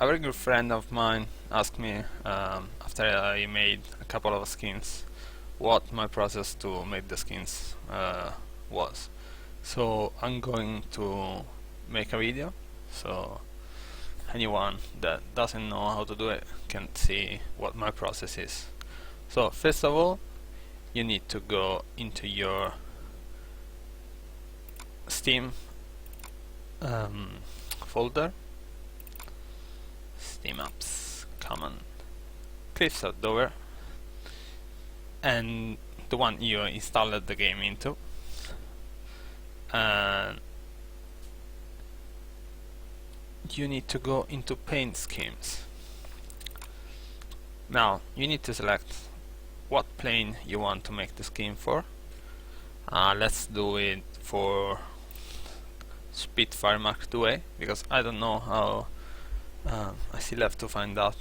A very good friend of mine asked me after I made a couple of skins what my process to make the skins was. So I'm going to make a video so anyone that doesn't know how to do it can see what my process is. So first of all, you need to go into your Steam folder, Steam apps, common, Cliffs of Dover, and the one you installed the game into, and you need to go into paint schemes. Now you need to select what plane you want to make the scheme for. Let's do it for Spitfire Mark II because I don't know how. I still have to find out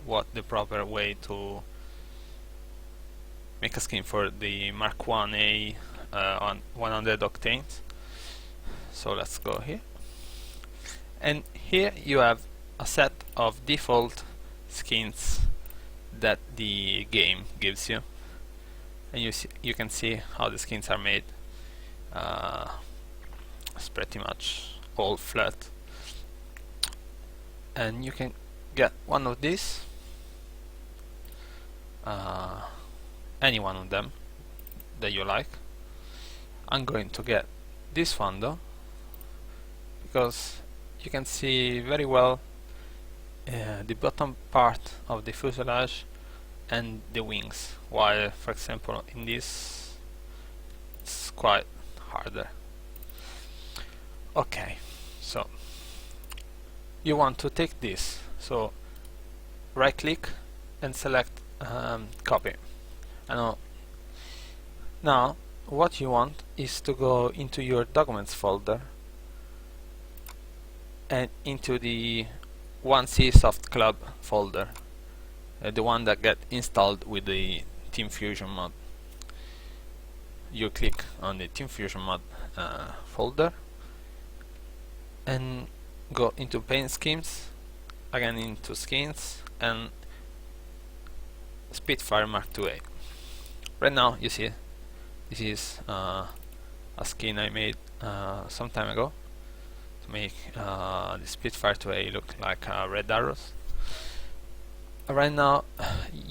what the proper way to make a scheme for the Mark 1A on 100 octanes. So let's go here, and here you have a set of default skins that the game gives you, and you can see how the skins are made. It's pretty much all flat, and you can get one of these, any one of them that you like. I'm going to get this one though, because you can see very well the bottom part of the fuselage and the wings, while for example in this it's quite harder. Okay, so you want to take this, so right click and select copy. Now what you want is to go into your documents folder and into the 1C Soft Club folder, the one that get installed with the Team Fusion mod. You click on the Team Fusion mod folder and go into paint schemes, again into skins, and Spitfire Mark II. Right now you see this is a skin I made some time ago to make the Spitfire 2A look like red arrows. Right now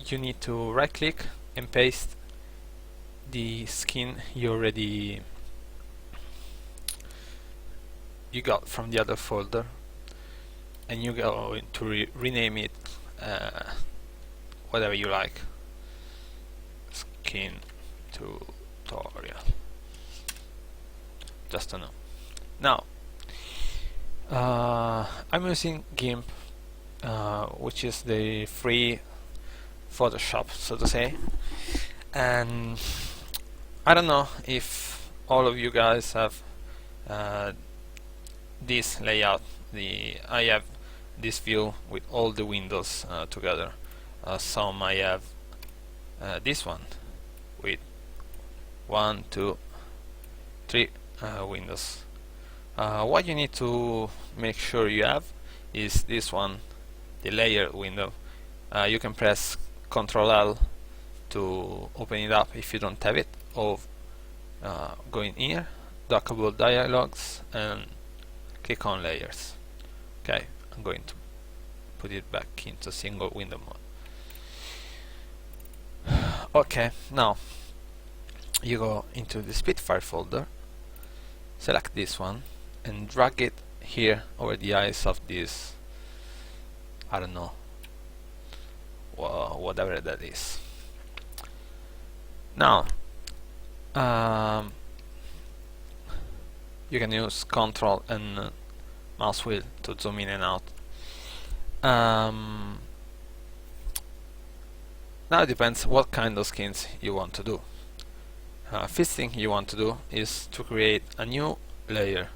you need to right click and paste the skin you got from the other folder, and you go to rename it whatever you like, skin tutorial, just to know. Now I'm using GIMP, which is the free Photoshop, so to say, and I don't know if all of you guys have this layout. I have this view with all the windows together. Some I have this one with 1, 2, 3 windows. What you need to make sure you have is this one, the layer window. You can press Ctrl L to open it up if you don't have it, or go in here, dockable dialogues, and click on layers. Okay, I'm going to put it back into single window mode. Okay, now you go into the Spitfire folder, select this one and drag it here over the eyes of this, I don't know, whatever that is. Now you can use Ctrl and mouse wheel to zoom in and out. Now it depends what kind of skins you want to do. First thing you want to do is to create a new layer,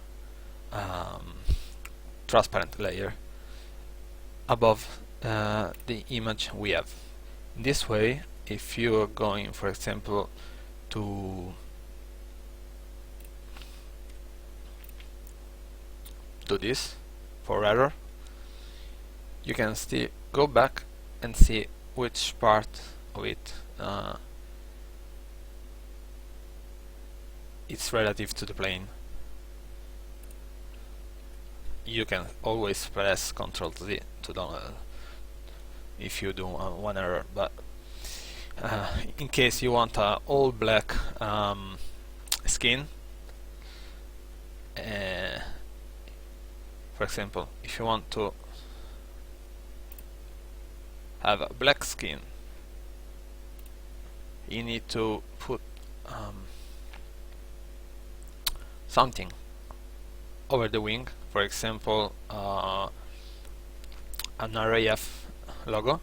transparent layer, above the image we have. This way, if you are going, for example, to do this for error, you can still go back and see which part of it it's relative to the plane. You can always press Ctrl Z to download if you do one error, but in case you want a all black skin, for example, if you want to have a black skin, you need to put something over the wing, for example an RAF logo.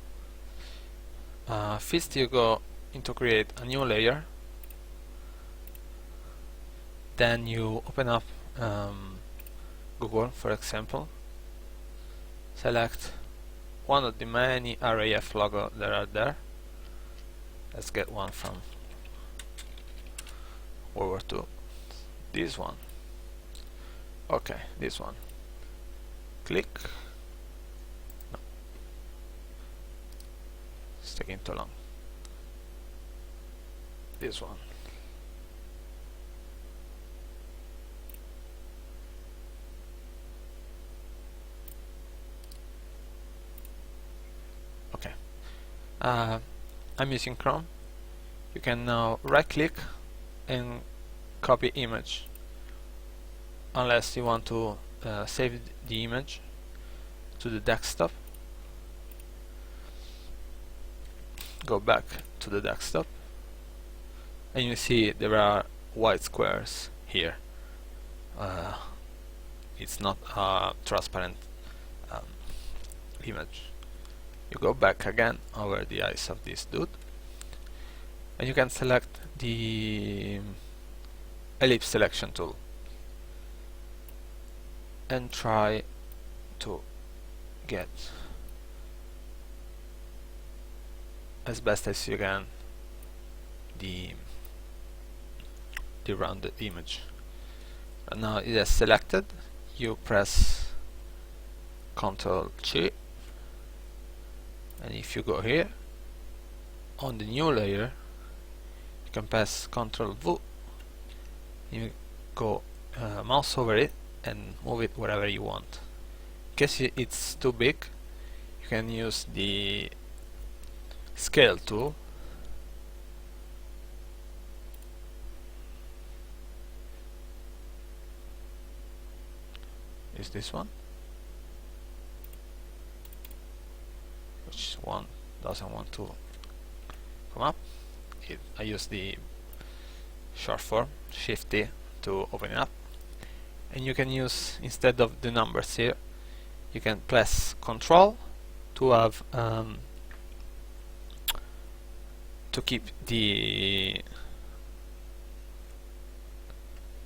First you go into create a new layer, then you open up Google, for example, select one of the many RAF logo that are there. Let's get one from World War II. This one. Okay, this one. Click. No. It's taking too long. This one. Okay. I'm using Chrome. You can now right click and copy image, unless you want to save the image to the desktop. Go back to the desktop and you see there are white squares here. It's not a transparent image. You go back again over the eyes of this dude and you can select the ellipse selection tool and try to get as best as you can the rounded image. And now it is selected. You press Ctrl G, and if you go here on the new layer, you can press Ctrl V. You go mouse over it and move it wherever you want. In case it's too big, you can use the scale tool. Is this one? Which one doesn't want to come up? I use the short form Shift T to open it up, and you can use, instead of the numbers here, you can press Control to have to keep the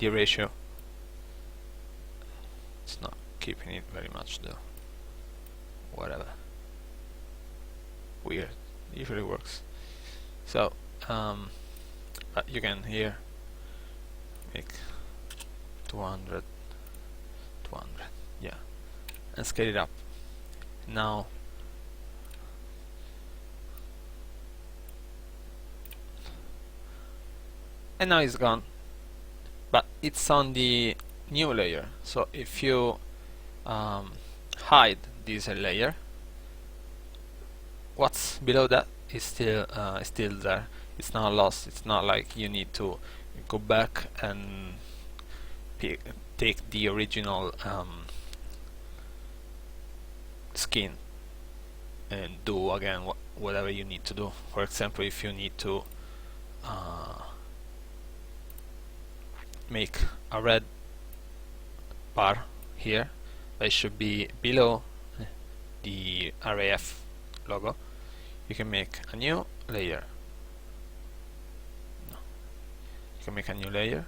ratio. It's not keeping it very much though. Whatever. Weird. Usually works. So you can here make 200, yeah, and scale it up. Now it's gone, but it's on the new layer. So if you hide this layer, what's below that is still there. It's not lost. It's not like you need to go back and take the original skin and do again whatever you need to do. For example, if you need to make a red bar here, that should be below the RAF logo. You can make a new layer. You can make a new layer.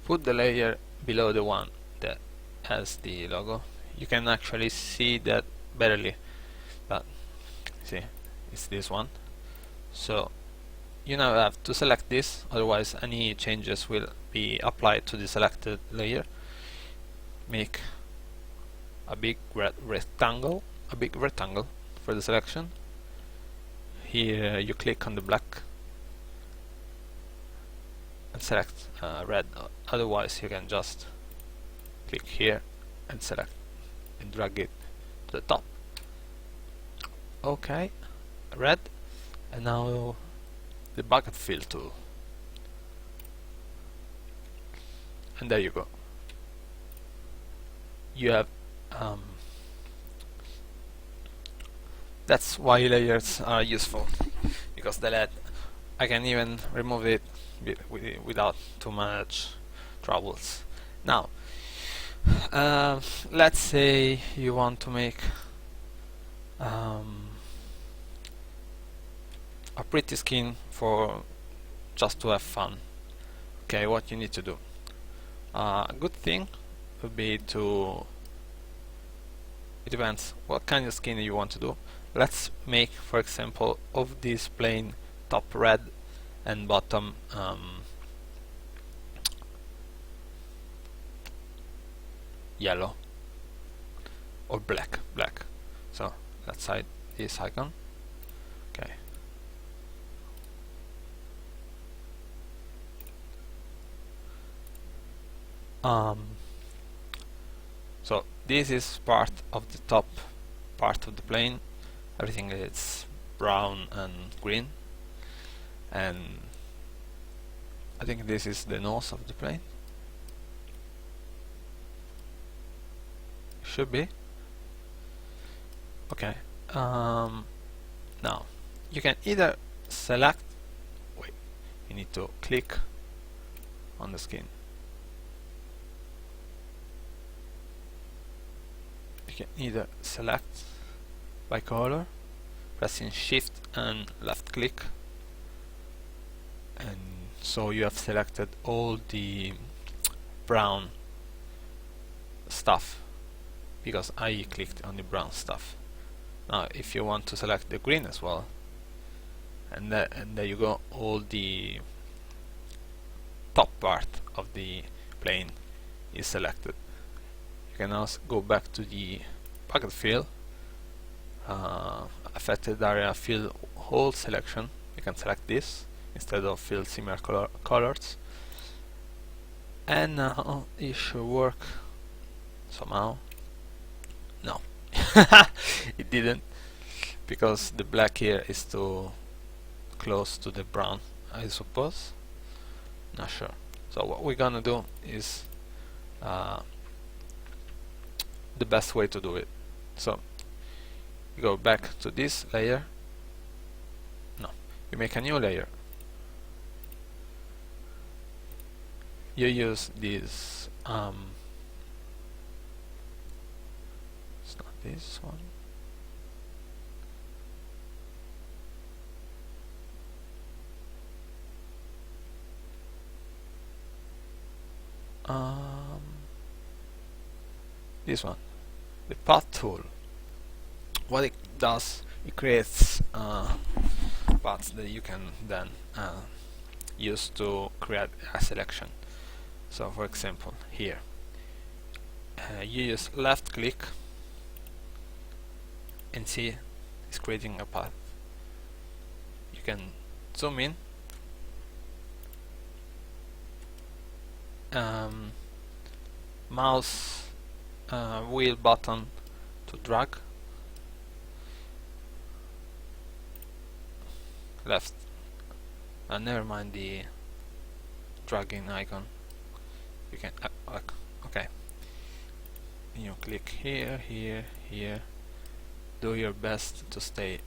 Put the layer below the one that has the logo. You can actually see that barely, but see, it's this one. So you now have to select this, otherwise any changes will be applied to the selected layer. Make a big rectangle for the selection. Here you click on the black and select red. Otherwise you can just click here and select and drag it to the top. Okay, red. And now the bucket fill tool, and there you go. You have that's why layers are useful, because they let I can even remove it without too much troubles. Now let's say you want to make a pretty skin for just to have fun. Okay, what you need to do? A good thing would be to, it depends what kind of skin you want to do. Let's make, for example, of this plain top red and bottom yellow or black. So let's hide this icon. Okay. So this is part of the top part of the plane. Everything is brown and green, and I think this is the nose of the plane. Should be. Okay. Now you can either select. Wait, you need to click on the skin. You can either select by color, pressing shift and left click, and so you have selected all the brown stuff, because I clicked on the brown stuff. Now if you want to select the green as well, and there you go, all the top part of the plane is selected. You can also go back to the bucket fill, affected area fill whole selection. You can select this instead of fill similar colors, and now it should work somehow. No, it didn't, because the black here is too close to the brown, I suppose. Not sure. So what we're gonna do is the best way to do it. So you go back to this layer. No, you make a new layer. You use this it's not this one. This one, the path tool. What it does, it creates paths that you can then use to create a selection. So for example, here you use left click and see it's creating a path. You can zoom in, mouse wheel button to drag, left, never mind the dragging icon. You can okay, you click here, here. Do your best to stay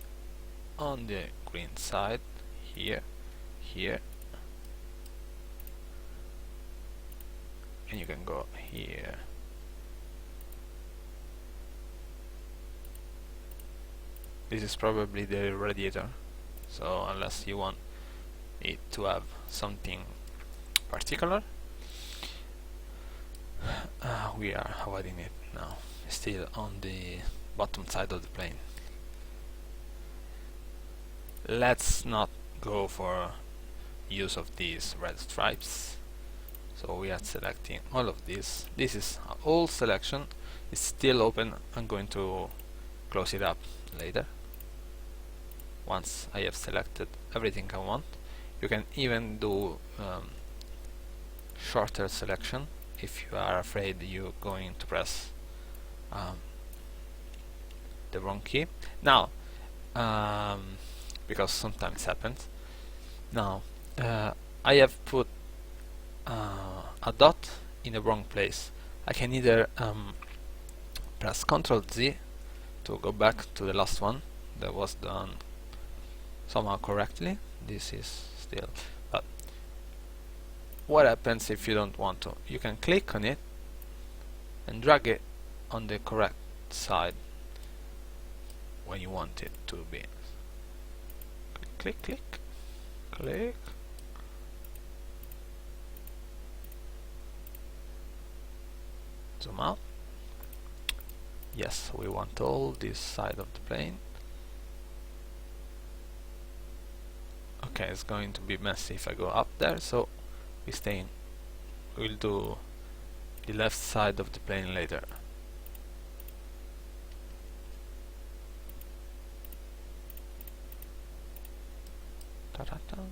on the green side. Here, and you can go here. This is probably the radiator, so unless you want it to have something particular, we are avoiding it now. Still on the bottom side of the plane. Let's not go for use of these red stripes, so we are selecting all of this. This is a whole selection. it's still open. I'm going to close it up later once I have selected everything I want. You can even do shorter selection if you are afraid you're going to press the wrong key. Now, because sometimes happens. Now, I have put a dot in the wrong place. I can either press Ctrl Z to go back to the last one that was done somehow correctly. This is still, but what happens if you don't want to? You can click on it and drag it on the correct side when you want it to be. Click, click, click. Zoom out. Yes, we want all this side of the plane. Okay, it's going to be messy if I go up there, so we stay in. We'll do the left side of the plane later. Ta-da-da.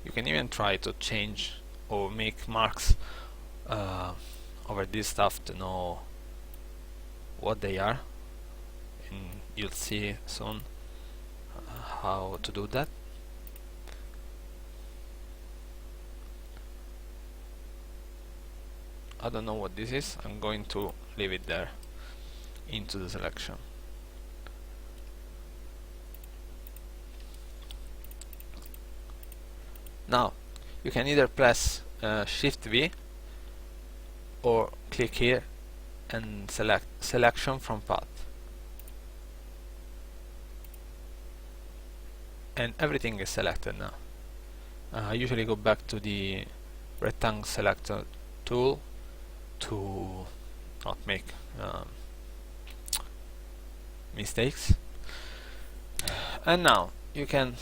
You can even try to change or make marks over this stuff to know what they are, and you'll see soon how to do that. I don't know what this is. I'm going to leave it there into the selection. Now you can either press Shift V or click here and select selection from path, and everything is selected now. I usually go back to the rectangle selector tool to not make mistakes. And now you can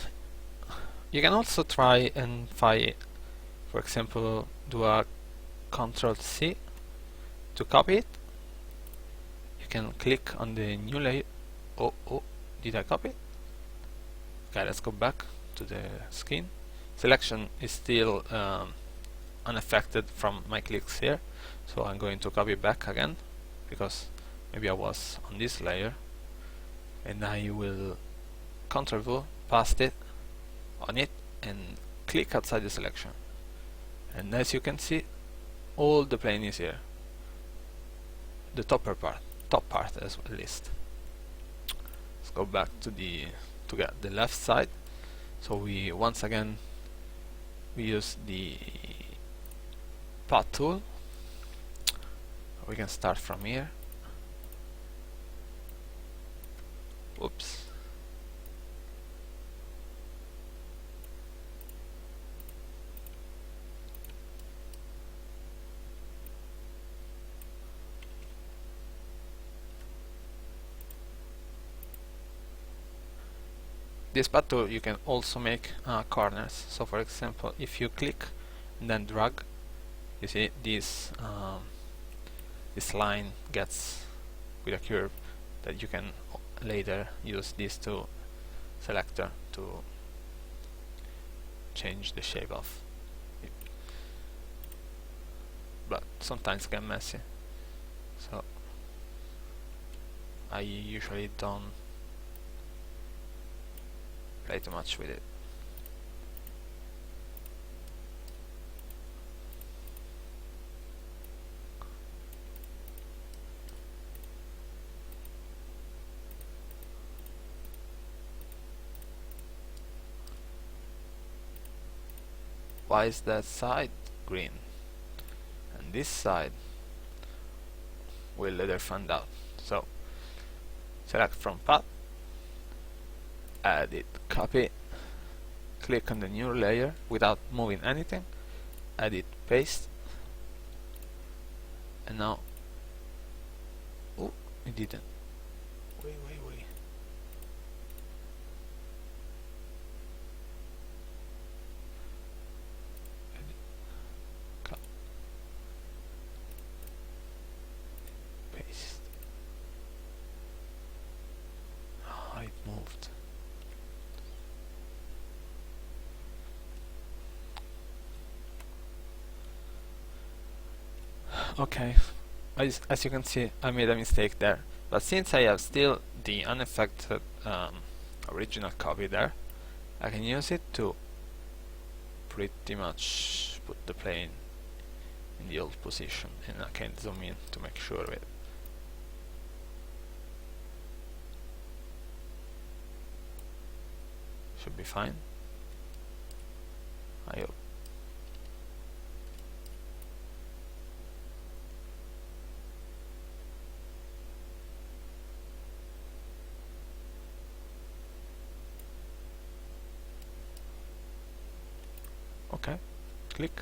also try and for example, do a Ctrl C to copy it. You can click on the new layer. Oh, did I copy it? Okay, let's go back to the skin. Selection is still unaffected from my clicks here, so I'm going to copy back again because maybe I was on this layer, and I will Ctrl V, paste it on it, and click outside the selection. And as you can see, all the plane is here. The top part as well, at least. Let's go back to get the left side. So we once again use the path tool. We can start from here. Oops. This path tool, you can also make corners. So for example, if you click and then drag, you see this line gets with a curve that you can later use these two selector to change the shape of it. But sometimes get messy, so I usually don't play too much with it. Why is that side green and this side? We'll later find out. So select from path, edit, copy, click on the new layer without moving anything, edit, paste, and now, oh, it didn't. Wait. removed. Okay, as you can see, I made a mistake there, but since I have still the unaffected original copy there, I can use it to pretty much put the plane in the old position, and I can zoom in to make sure of it. Should be fine, I hope. Okay, click.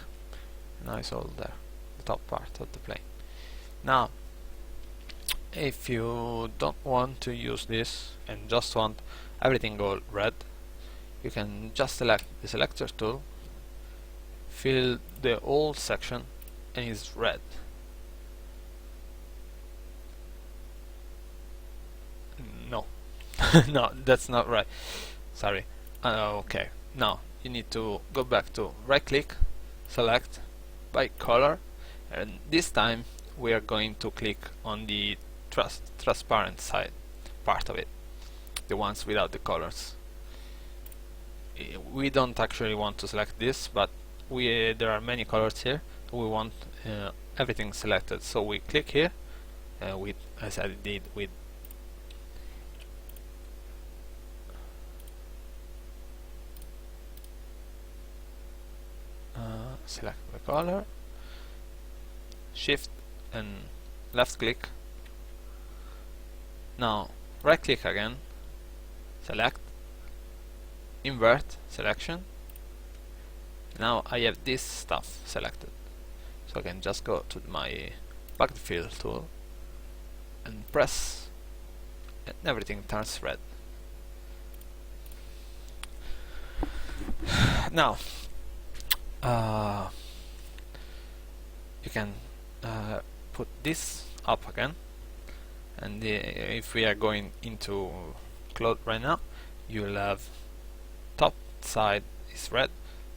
Now it's all there, the top part of the plane. Now, if you don't want to use this and just want everything all red, you can just select the selector tool, fill the whole section, and it's red. No, no, that's not right. Sorry. Okay, now you need to go back to right click, select by color, and this time we are going to click on the transparent side part of it, the ones without the colors. We don't actually want to select this, but there are many colors here. We want everything selected, so we click here with, as I did with select the color, shift and left click. Now right click again, select, invert selection. Now I have this stuff selected, so I can just go to my backfill tool and press, and everything turns red. Now you can put this up again, and if we are going into cloud right now, you will have top side is red,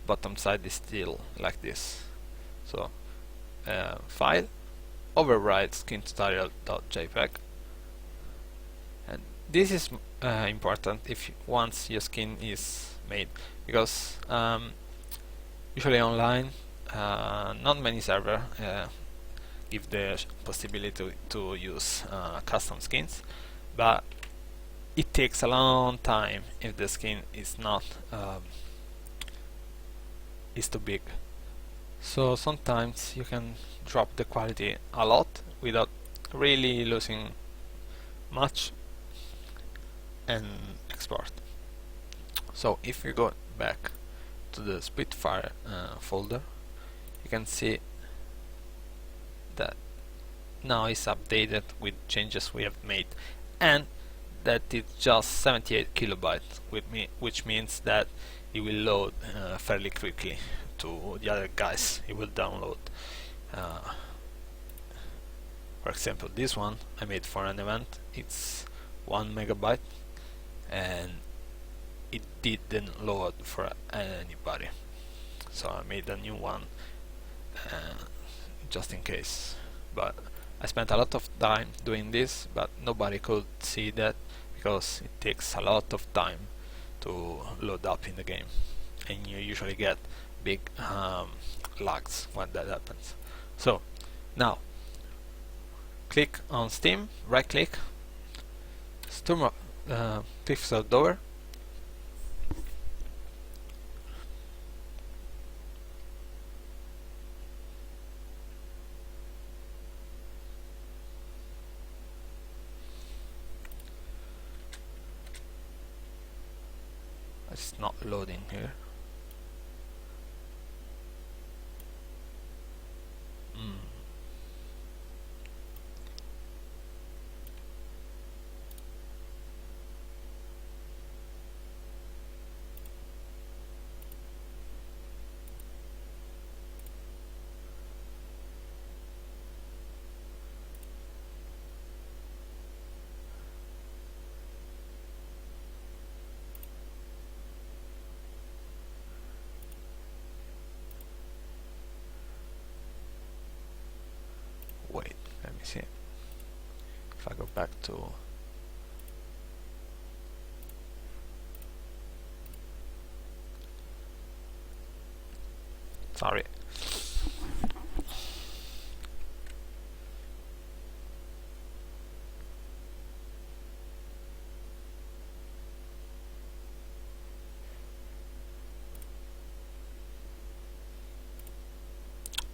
bottom side is still like this. So file, override skin tutorial.jpg, and this is important if once your skin is made, because usually online not many servers give the possibility to use custom skins, but it takes a long time if the skin is not is too big. So sometimes you can drop the quality a lot without really losing much and export. So if you go back to the Spitfire folder, you can see that now it's updated with changes we have made, and that it's just 78 kilobytes which means that it will load fairly quickly to the other guys. It will download. For example, this one I made for an event, it's 1 megabyte, and it didn't load for anybody, so I made a new one just in case. But I spent a lot of time doing this, but nobody could see that because it takes a lot of time to load up in the game, and you usually get big lags when that happens. So now click on Steam, right click, Cliffs of Dover, it's not loading here. see if I go back to sorry.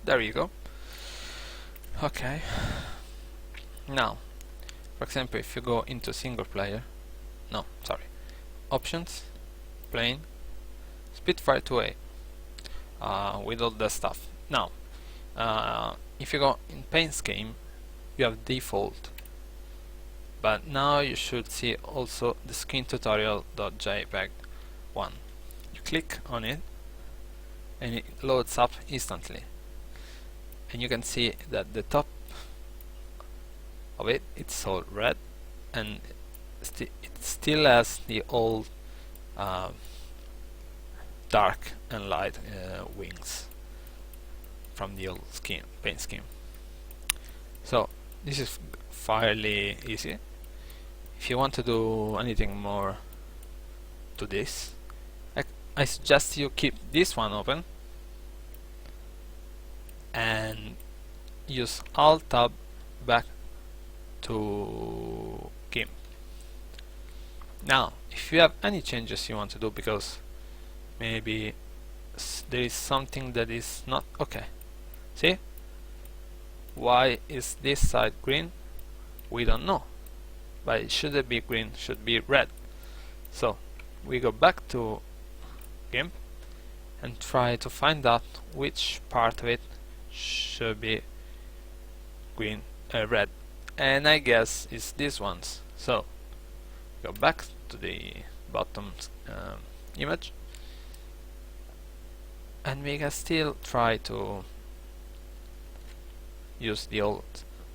There you go. Okay. Now, for example, if you go into single player, no, sorry, options, plane, Spitfire 2A, with all the stuff. Now, if you go in paint scheme, you have default, but now you should see also the skin tutorial.jpg one. You click on it, and it loads up instantly. And you can see that the top of it's all red, and it still has the old dark and light wings from the old paint scheme. So this is fairly easy. If you want to do anything more to this, I suggest you keep this one open and use Alt Tab back to GIMP. Now, if you have any changes you want to do, because maybe there is something that is not okay. See? Why is this side green? We don't know. But it shouldn't be green, should be red. So we go back to GIMP and try to find out which part of it should be green, red, and I guess it's these ones. So go back to the bottom image, and we can still try to use the old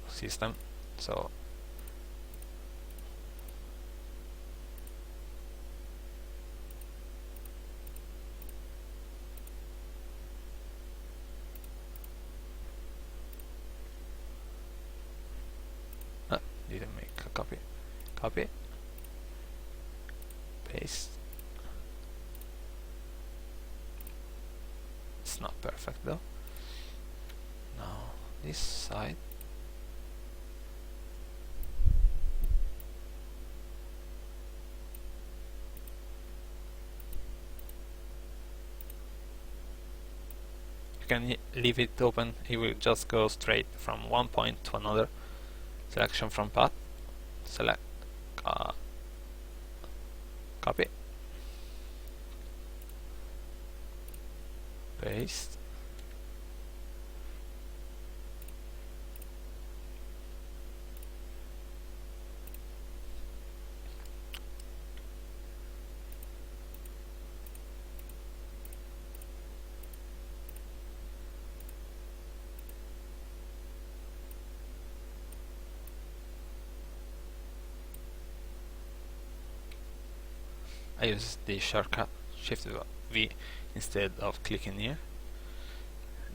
system. So didn't make a copy, paste. It's not perfect though. Now this side, you can leave it open, it will just go straight from one point to another. Selection from path, select copy, paste, I use the shortcut Shift V instead of clicking here.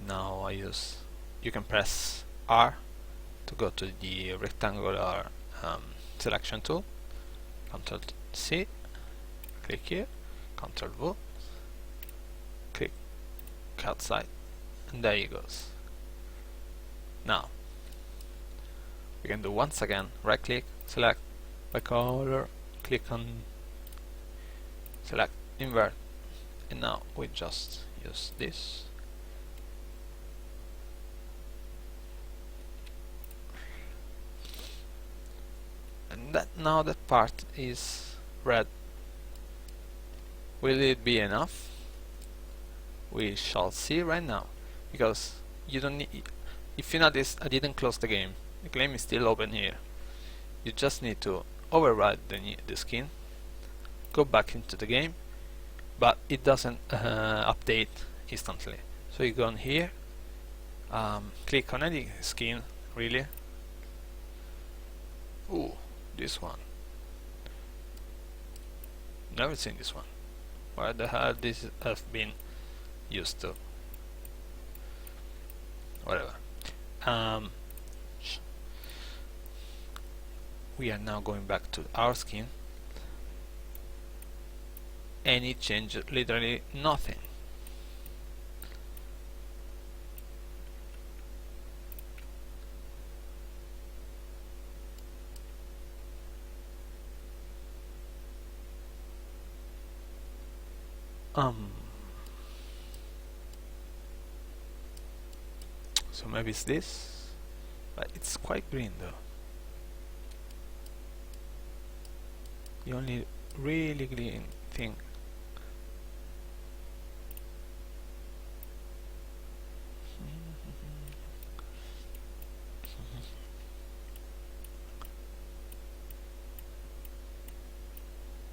Now you can press R to go to the rectangular selection tool, Ctrl C, click here, Ctrl V, click outside, and there it goes. Now we can do once again, right click, select by color, click on select invert, and now we just use this. And that now that part is red. Will it be enough? We shall see right now, because you don't need. If you notice, I didn't close the game. The game is still open here. You just need to override the skin, go back into the game, but it doesn't update instantly. So you go on here, click on any skin, really. Ooh, this one. Never seen this one. Where the hell this has been used to? Whatever. we are now going back to our skin, and it changed literally nothing. So maybe it's this, but it's quite green though. The only really green thing.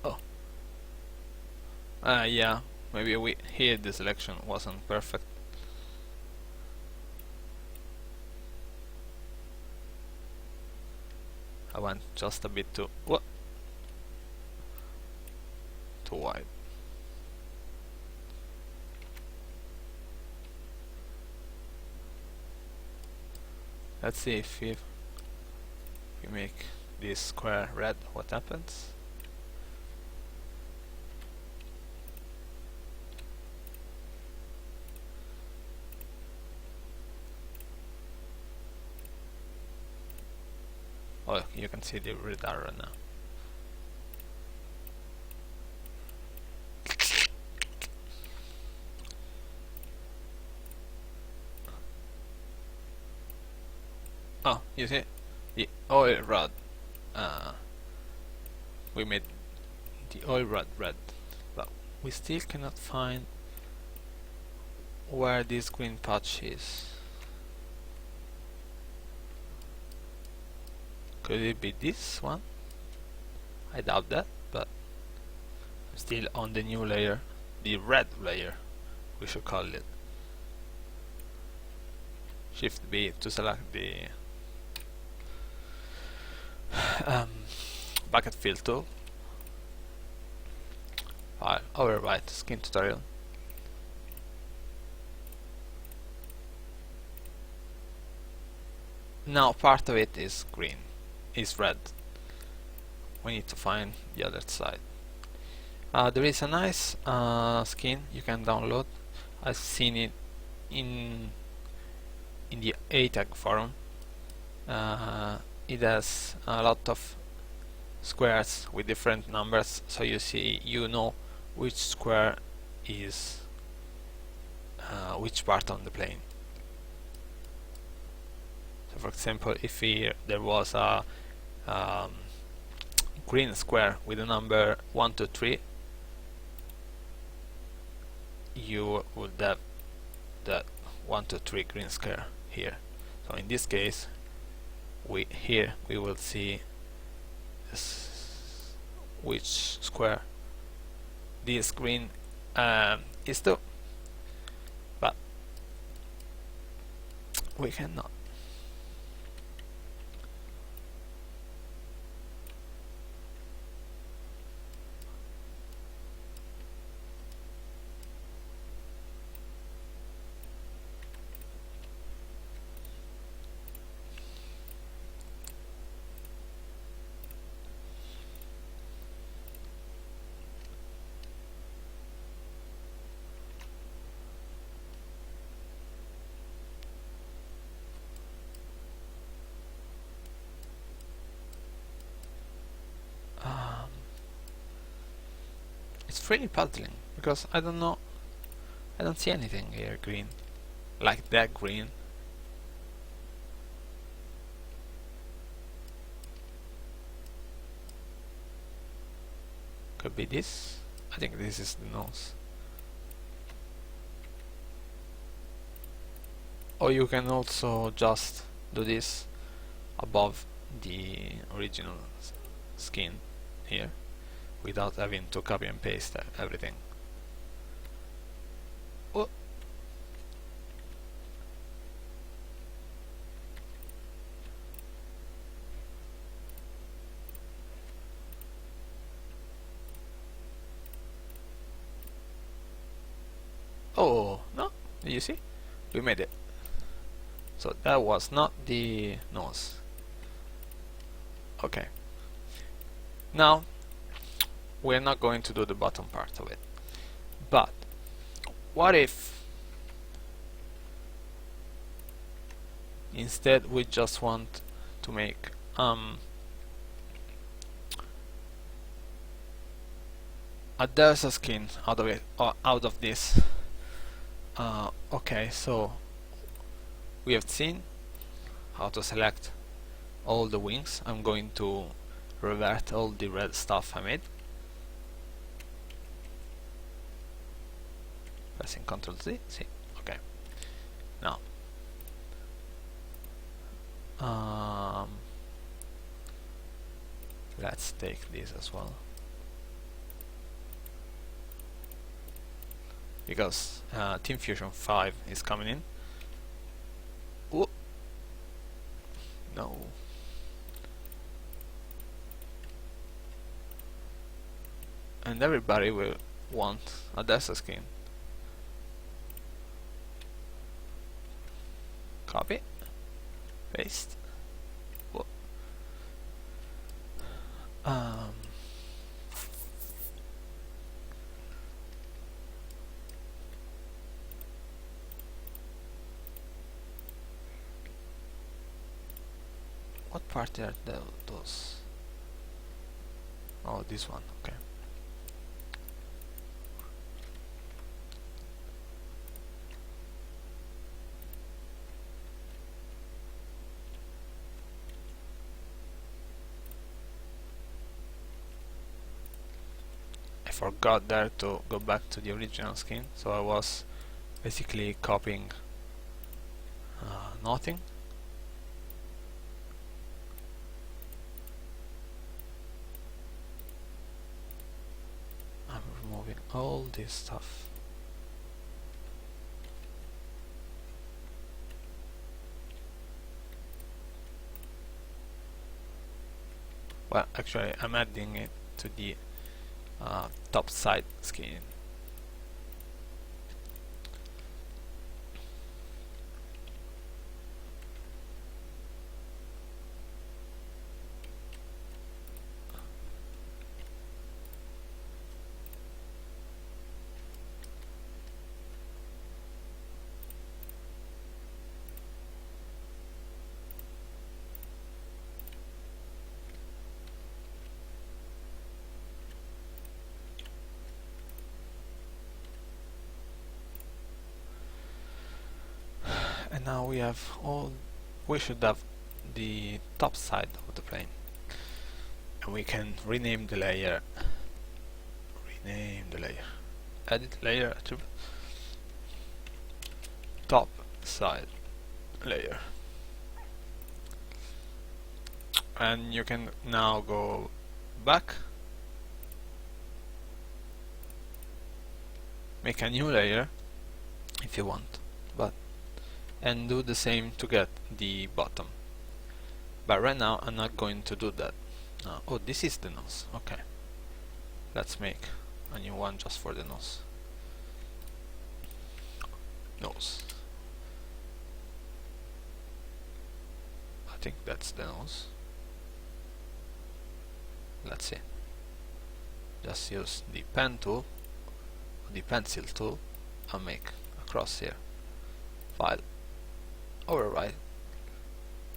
Oh. Yeah, maybe here the selection wasn't perfect. I went just a bit too wide. Let's see if we make this square red, what happens. Oh, you can see the red arrow now. Oh, you see? The oil rod. We made the oil rod red, but we still cannot find where this green patch is. Could it be this one? I doubt that, but I'm still on the new layer, the red layer, we should call it. Shift B to select the bucket fill tool. File, overwrite skin tutorial. Now part of it is green, is red. We need to find the other side. There is a nice skin you can download. I've seen it in the ATAG forum. It has a lot of squares with different numbers, so you know which square is which part on the plane. So for example, if there was a green square with the number 1, 2, 3, you would have that 1, 2, 3 green square here. So in this case, we will see which square this green is to, but we cannot. It's really puzzling because I don't know, I don't see anything here green, like that green. Could be this. I think this is the nose. Or you can also just do this above the original skin here, without having to copy and paste everything. Oh. Oh, no, you see? We made it. So that was not the nose. Okay, Now we're not going to do the bottom part of it, but what if instead we just want to make a delta skin out of it, or out of this. Okay, so we have seen how to select all the wings. I'm going to revert all the red stuff I made, pressing Ctrl Z. See, okay. Now, let's take this as well, because Team Fusion 5 is coming in. Ooh. No. And everybody will want a Delta skin. Copy, paste. Whoa. What part are those? Oh, this one. Okay. I forgot there to go back to the original skin, so I was basically copying nothing. I'm removing all this stuff. Well, actually I'm adding it to the top side skin. And now we have we should have the top side of the plane, and we can rename the layer. Edit layer attribute, top side layer, and you can now go back, make a new layer if you want, and do the same to get the bottom. But right now I'm not going to do that. Oh, this is the nose. Okay, let's make a new one just for the nose. I think that's the nose. Let's see. Just use the pen tool, the pencil tool, and make a cross here. File, override.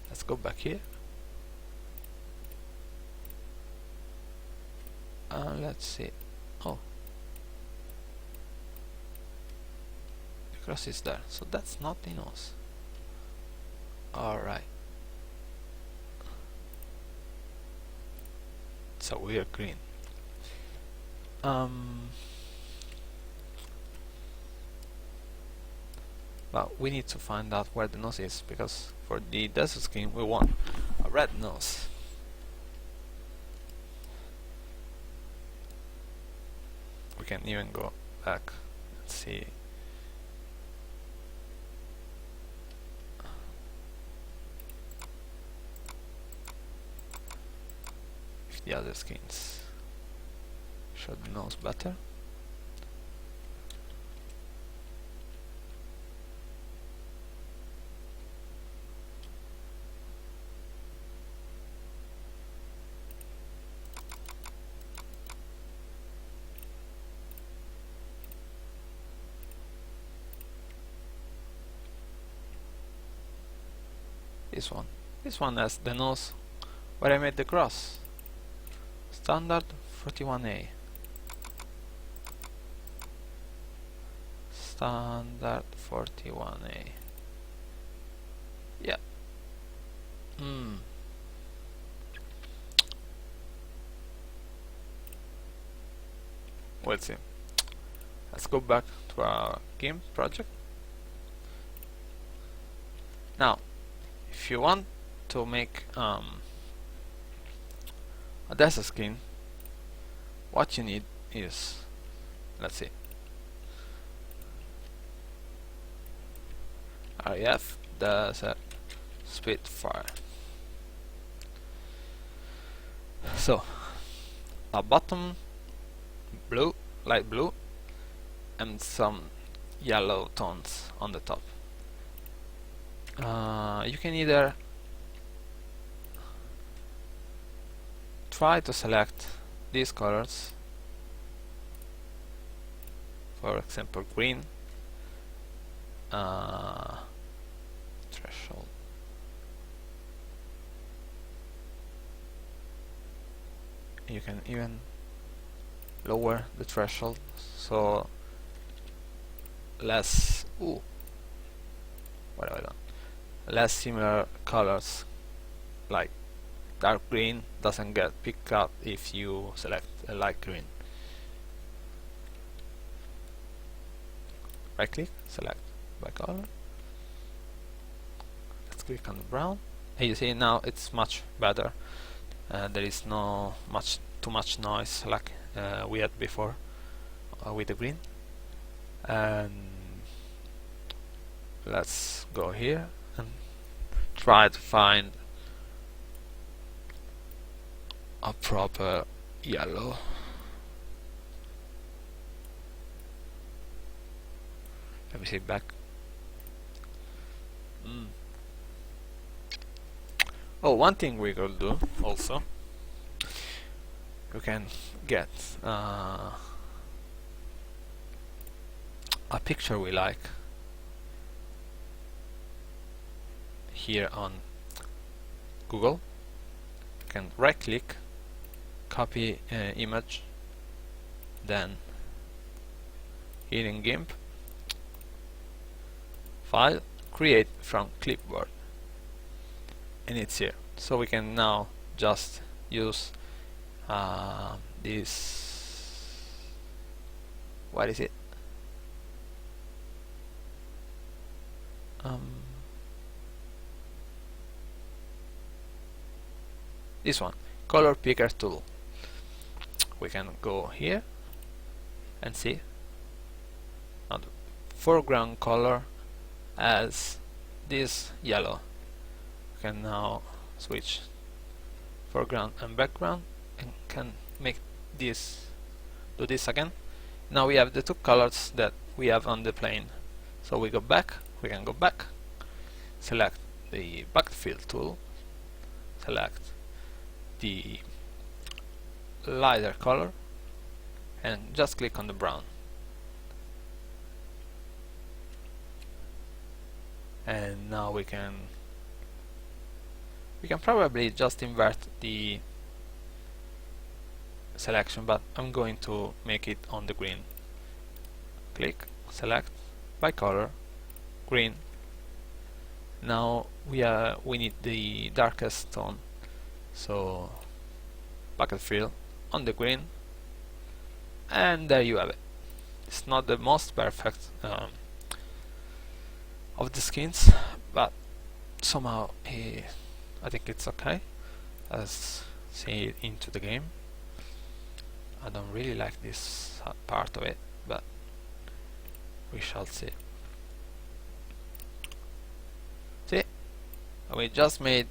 Let's go back here. Let's see. Oh, the cross is there, so that's not the nose. Alright. It's a weird green. But we need to find out where the nose is, because for the desert skin we want a red nose. We can even go back and see. If the other skins show the nose better. This one has the nose where I made the cross. Standard 41A. Standard 41A. Yeah. We'll see. Let's go back to our GIMP project. Now, if you want to make a desert skin, what you need is, let's see, REF desert Spitfire. So, a bottom blue, light blue, and some yellow tones on the top. You can either try to select these colors, for example green, threshold, you can even lower the threshold so less what have I done? Less similar colors like dark green doesn't get picked up if you select a light green. Right click, select by color. Let's click on the brown, and you see now it's much better. There is no too much noise like we had before with the green. And let's go here and try to find a proper yellow. Let me see back. Oh, one thing we could do also, you can get a picture we like here on Google. You can right click, copy image, then here in GIMP, file, create from clipboard, and it's here. So we can now just use this, what is it? This one, color picker tool. We can go here and see now the foreground color as this yellow. We can now switch foreground and background and can make this, do this again. Now we have the two colors that we have on the plane. So we go back, we can go back, select the backfill tool, select the lighter color, and just click on the brown. And now we can probably just invert the selection, but I'm going to make it on the green. Click, select by color, green. Now we need the darkest tone, so bucket fill on the green, and there you have it. It's not the most perfect of the skins, but somehow I think it's okay. Let's see it into the game. I don't really like this part of it, but we shall see. See, we just made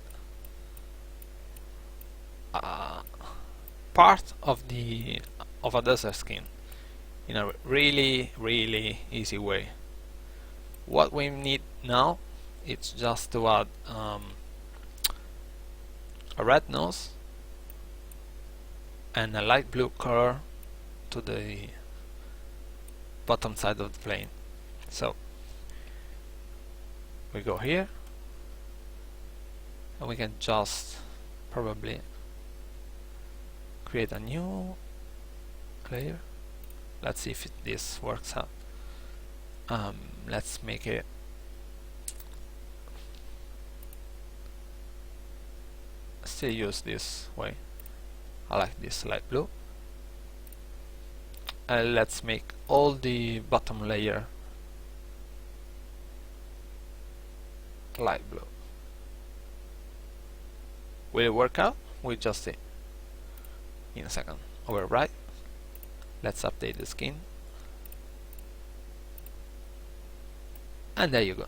part of a desert skin in a really easy way. What we need now is just to add a red nose and a light blue color to the bottom side of the plane. So we go here, and we can just probably create a new layer. Let's see if this works out. Let's make it still use this way. I like this light blue. And let's make all the bottom layer light blue. Will it work out? We'll just see in a second. Override. Let's update the skin. And there you go.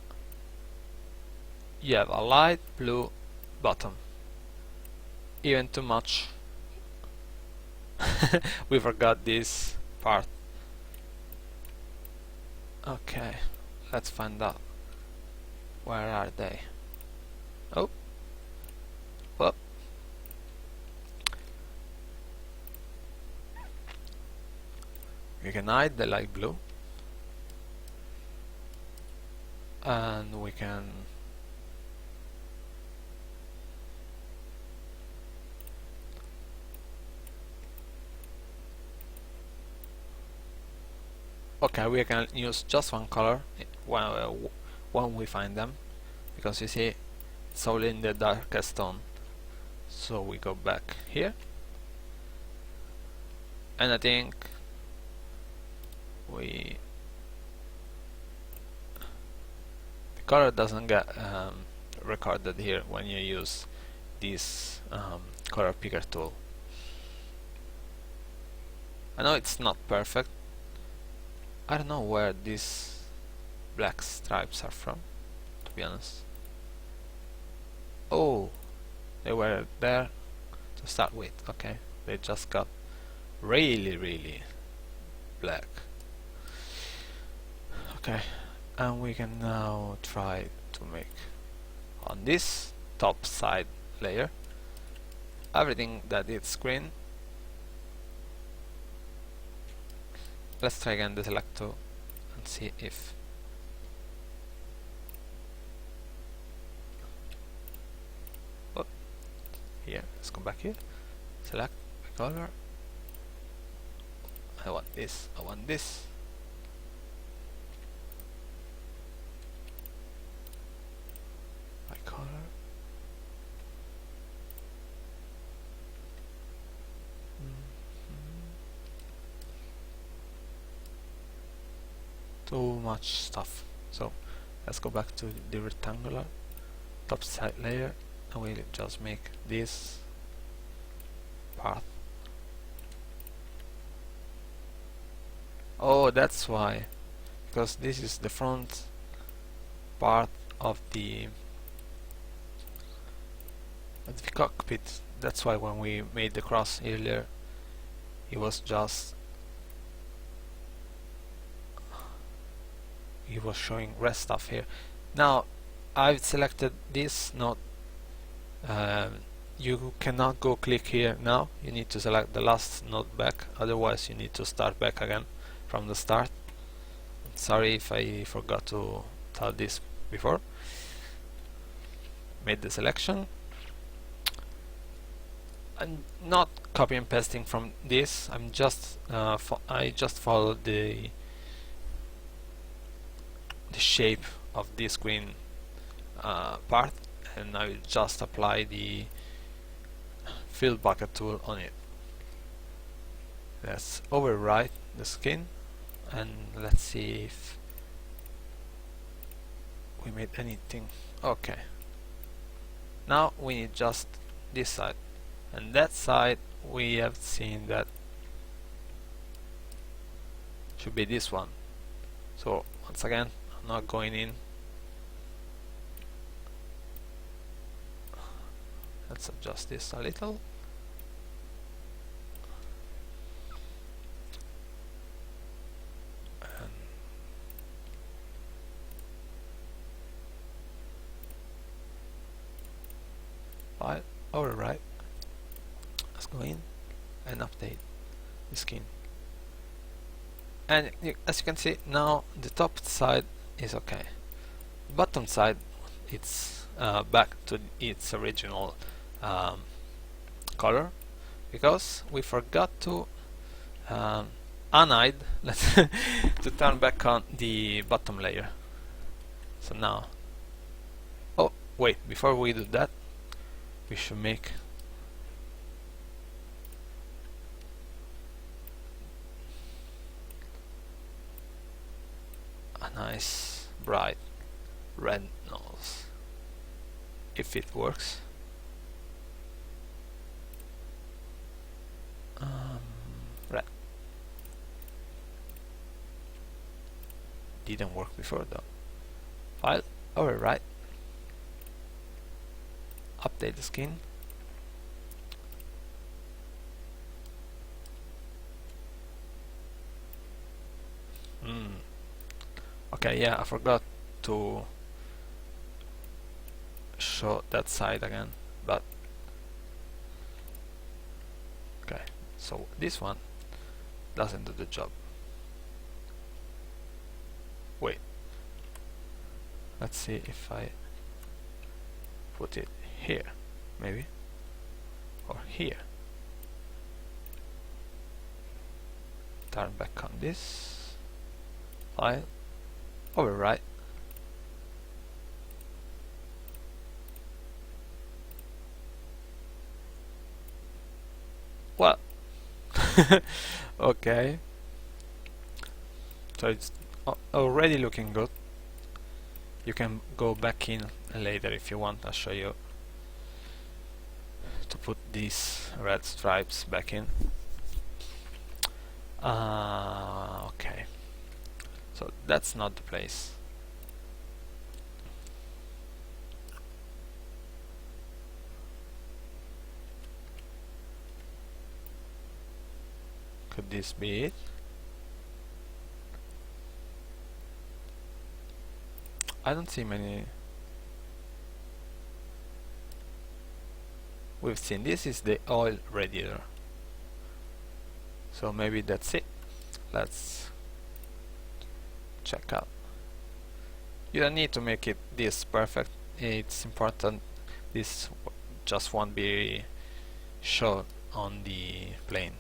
You have a light blue bottom. Even too much. We forgot this part. Okay, let's find out. Where are they? Oh, well, we can hide the light blue, and we can we can use just one color when we find them, because you see it's all in the darkest tone. So we go back here, and I think the color doesn't get recorded here when you use this color picker tool. I know it's not perfect. I don't know where these black stripes are from, to be honest. Oh, they were there to start with. Okay, they just got really black. Okay, and we can now try to make on this top side layer everything that is green. Let's try again the select tool and see if here, let's go back here, select the color. I want this, I want this. My color. Too much stuff. So let's go back to the rectangular top side layer, and we'll just make this path. Oh, that's why, because this is the front part of the cockpit. That's why when we made the cross earlier, it was showing red stuff here. Now I've selected this node. You cannot go click here now. You need to select the last node back, otherwise you need to start back again from the start. Sorry if I forgot to tell this before. Made the selection. I'm not copy and pasting from this. I'm just I just followed the shape of this green part, and I will just apply the fill bucket tool on it. Let's overwrite the skin, and let's see if we made anything. Okay, now we need just this side, and that side we have seen that should be this one. So once again, I'm not going in. Let's adjust this a little. And file, override. Let's go in and update the skin. And as you can see, now the top side is okay. Bottom side, it's back to its original um, color, because we forgot to unhide let's to turn back on the bottom layer. So now, oh wait, before we do that, we should make a nice bright red nose, if it works. Red didn't work before though. File, overwrite, update the skin. Okay, yeah, I forgot to show that side again, but okay, so this one doesn't do the job. Wait, let's see if I put it here, maybe, or here. Turn back on this, file, overwrite, well, okay, so it's already looking good. You can go back in later if you want. I'll show you to put these red stripes back in. Okay, so that's not the place. Could this be it? I don't see many. We've seen this is the oil radiator, so maybe that's it. Let's check out. You don't need to make it this perfect. It's important this just won't be shown on the plane.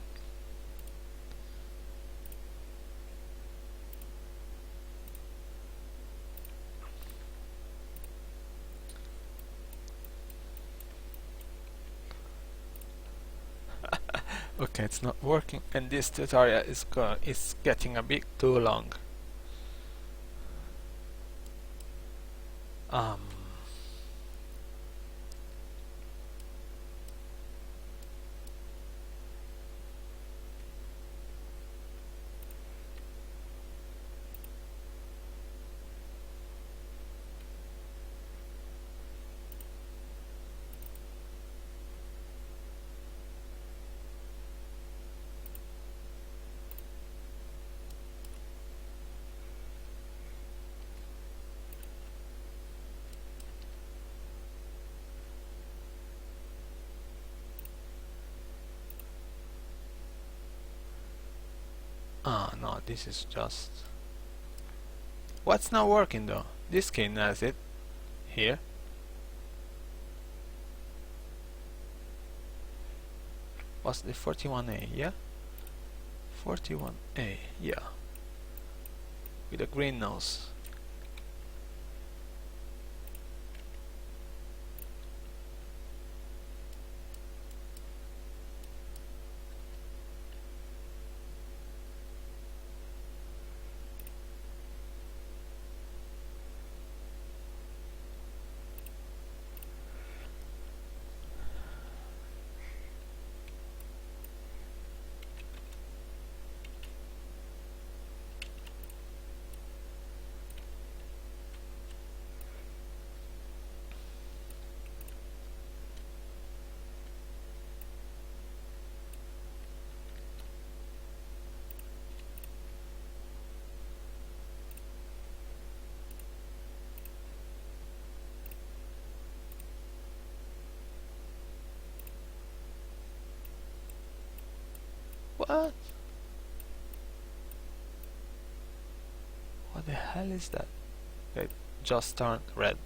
Okay, it's not working, and this tutorial is getting a bit too long. No, this is just... What's not working though? This skin has it. Here. What's the 41A, yeah? 41A, yeah. With a green nose. What? What the hell is that? It just turned red.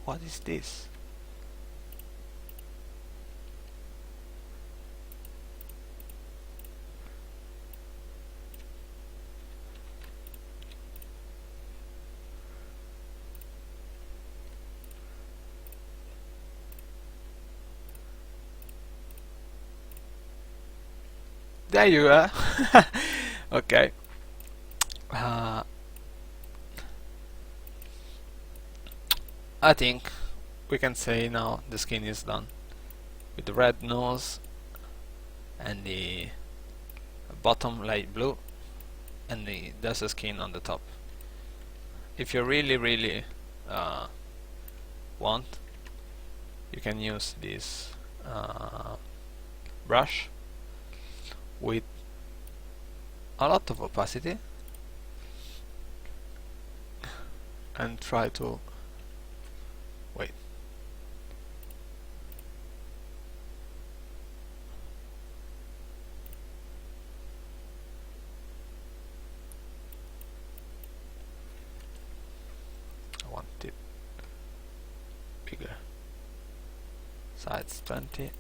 What is this? There you are. Okay. I think we can say now the skin is done with the red nose and the bottom light blue and the desert skin on the top. If you really want, you can use this brush with a lot of opacity and try to wait. I want it bigger. Sides 20.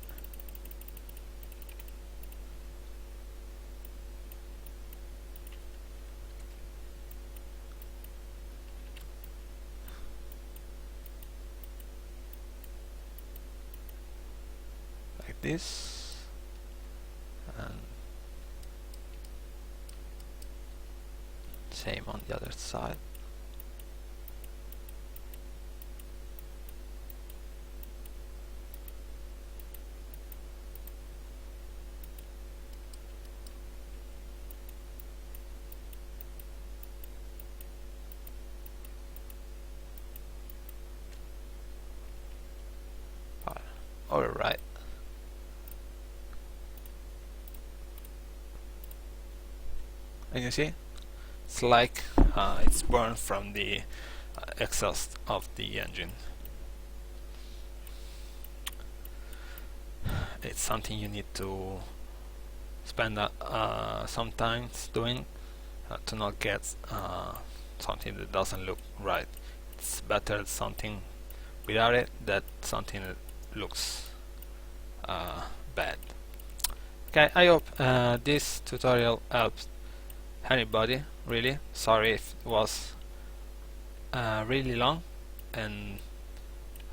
Like this, and same on the other side. Alright. And you see, it's like it's born from the exhaust of the engine. It's something you need to spend some time doing to not get something that doesn't look right. It's better something without it than something that looks bad. Okay, I hope this tutorial helps anybody, really. Sorry if it was really long and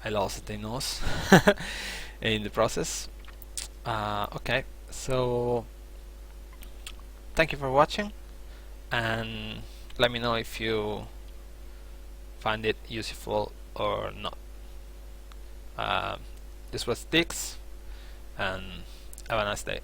I lost the nose in the process. Okay, so thank you for watching, and let me know if you find it useful or not. This was Dix, and have a nice day.